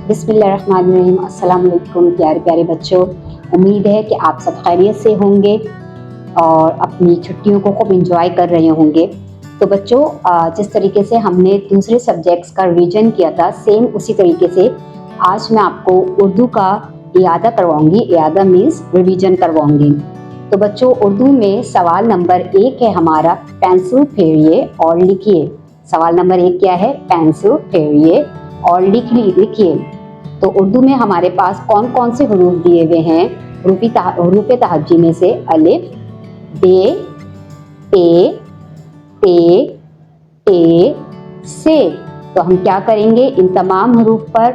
बिस्मिल्लाहिर्रहमानिर्रहीम। अस्सलाम वालेकुम प्यारे प्यारे बच्चों, उम्मीद है कि आप सब खैरियत से होंगे और अपनी छुट्टियों को खूब इंजॉय कर रहे होंगे। तो बच्चों, जिस तरीके से हमने दूसरे सब्जेक्ट्स का रिवीजन किया था, सेम उसी तरीके से आज मैं आपको उर्दू का इयादा करवाऊंगी। इयादा मीन्स रिवीजन करवाऊंगी। तो बच्चों, उर्दू में सवाल नंबर 1 है हमारा, पेंसिल फेरिए और लिखिए। सवाल नंबर 1 क्या है? पेंसिल फेरिए और लिखिए। तो उर्दू में हमारे पास कौन कौन से हरूफ दिए हुए हैं? हरूफ तहज्जी में से अलिफ, बे, ते, से। तो हम क्या करेंगे? इन तमाम हरूफ पर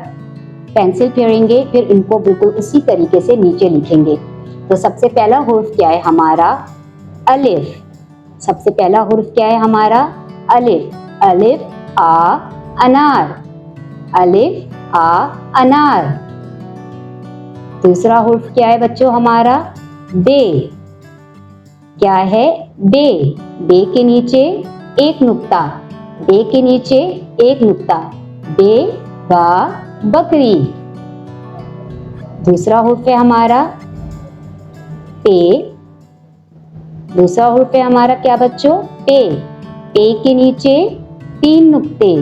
पेंसिल फेरेंगे, फिर इनको बिल्कुल उसी तरीके से नीचे लिखेंगे। तो सबसे पहला हुर्फ क्या है हमारा? अलिफ। सबसे पहला हुर्फ क्या है हमारा? अलिफ। अलिफ आ अनार। अलिफ आ अनार। दूसरा हुर्फ क्या है बच्चों हमारा? बे। क्या है? बे। बे के नीचे एक नुक्ता। बे के नीचे एक नुक्ता। बे बा बकरी। दूसरा हुर्फ है हमारा पे। दूसरा हुर्फ है हमारा क्या बच्चों? पे। पे के नीचे 3 नुक्ते।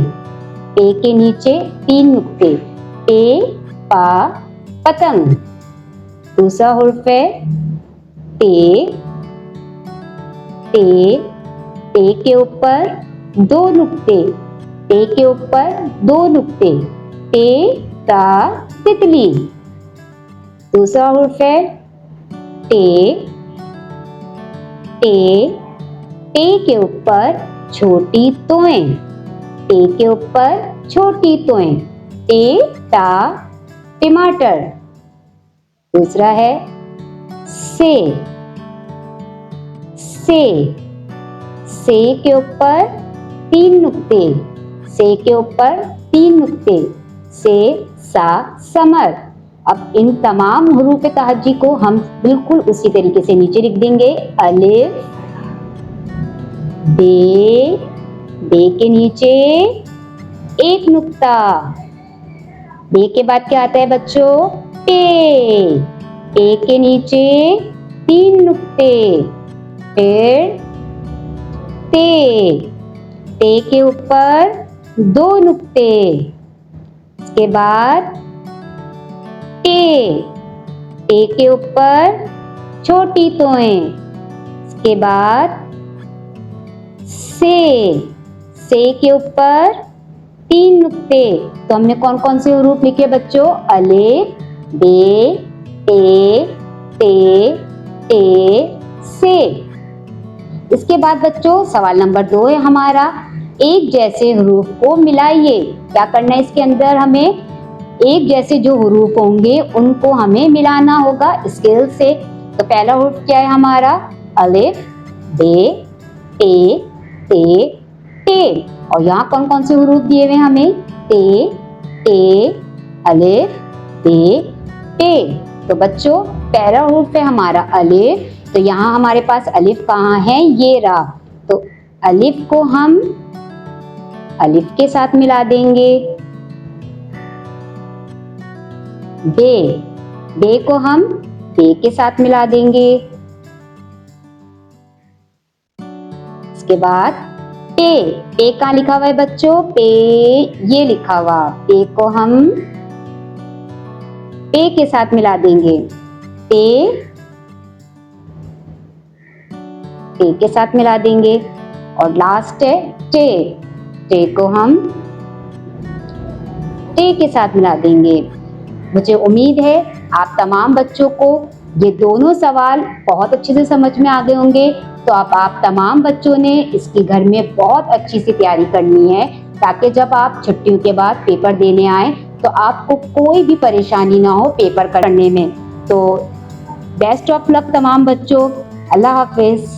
पे के नीचे 3 नुक्ते। पे पा पतंग। दूसरा हुर्फ है टे। टे के ऊपर 2 नुक्ते। टे के ऊपर 2 नुक्ते। टे ता तितली। दूसरा हुर्फ है टे। टे के ऊपर छोटी तोएं। टे के ऊपर छोटी तोएं। टे टा टमाटर। दूसरा है से। से के ऊपर 3 नुक्ते। से के ऊपर 3 नुक्ते। से सा समर। अब इन तमाम हरूफ तहज्जी को हम बिल्कुल उसी तरीके से नीचे लिख देंगे। अलिफ, बे। बे के नीचे एक नुक्ता। बे के बाद क्या आता है बच्चों? पे। पे के नीचे 3 नुक्ते। फिर ते। ते के ऊपर 2 नुक्ते। इसके बाद टे। टे के ऊपर छोटी तोएं। इसके बाद से के ऊपर 3 नुक्ते। तो हमने कौन कौन से हरूफ लिखे बच्चों? अलिफ, बे, ते, से। इसके बाद बच्चों सवाल नंबर 2 है हमारा, एक जैसे हरूफ को मिलाइए। क्या करना है इसके अंदर? हमें एक जैसे जो हरूफ होंगे उनको हमें मिलाना होगा स्केल से। तो पहला हुर्फ क्या है हमारा? अलिफ, बे, ते। और यहाँ कौन कौन से हरूफ दिए हुए हमें? ते, अलिफ, बे, ते। तो बच्चों पहला हुर्फ है हमारा अलिफ। तो यहाँ हमारे पास अलिफ कहाँ है? ये रहा। तो अलिफ को हम अलिफ के साथ मिला देंगे। बे को हम बे के साथ मिला देंगे। इसके बाद पे कहाँ लिखा हुआ है बच्चों? पे ये लिखा हुआ। पे को हम पे के साथ मिला देंगे। पे के साथ मिला देंगे। और लास्ट है टे को हम टे के साथ मिला देंगे। मुझे उम्मीद है आप तमाम बच्चों को ये दोनों सवाल बहुत अच्छे से समझ में आ गए होंगे। तो आप तमाम बच्चों ने इसकी घर में बहुत अच्छी सी तैयारी करनी है, ताकि जब आप छुट्टियों के बाद पेपर देने आए तो आपको कोई भी परेशानी ना हो पेपर करने में। तो बेस्ट ऑफ लक तमाम बच्चों। अल्लाह हाफिज।